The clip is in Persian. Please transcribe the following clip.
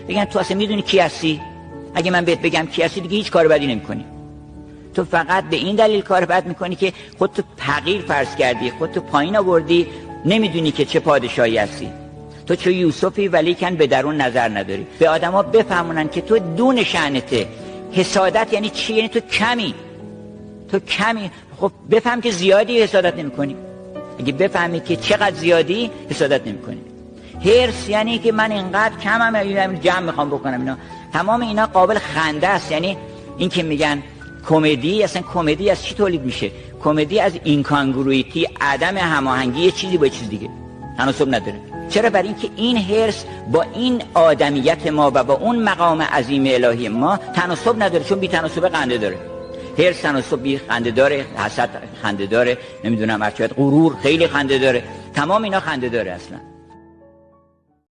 بگن تو اصلا میدونی کی هستی؟ اگه من بهت بگم کی هستی دیگه هیچ کار بدی نمی‌کنی. تو فقط به این دلیل کار بد می‌کنی که خودتو حقیر فرض کردی، خودتو پایین آوردی، نمیدونی که چه پادشاهی هستی. تو چه یوسفی ولیکن به درون نظر نداری. به آدما بفهمونن که تو دون شأنته. حسادت یعنی چی؟ یعنی تو کمی. خب بفهم که زیادی حسادت نمی‌کنی. اگه بفهمی که چقدر زیادی حسادت نمی‌کنی. حرص یعنی که من اینقدر کمم، جمع میخوام بکنم. اینا تمام اینا قابل خنده است. یعنی این که میگن کمدی، اصلا کمدی از چی تولید میشه؟ کمدی از اینکانگرویتی، عدم هماهنگی یه چیزی با چیز دیگه، تناسب نداره. چرا؟ برای اینکه این حرص با این آدمیت ما و با اون مقام عظیم الهی ما تناسب نداره، چون بی تناسب خنده داره. حرص تناسب بی خنده داره، حسد خنده داره، نمیدونم غرور خیلی خنده داره، تمام اینا خنده داره اصلا.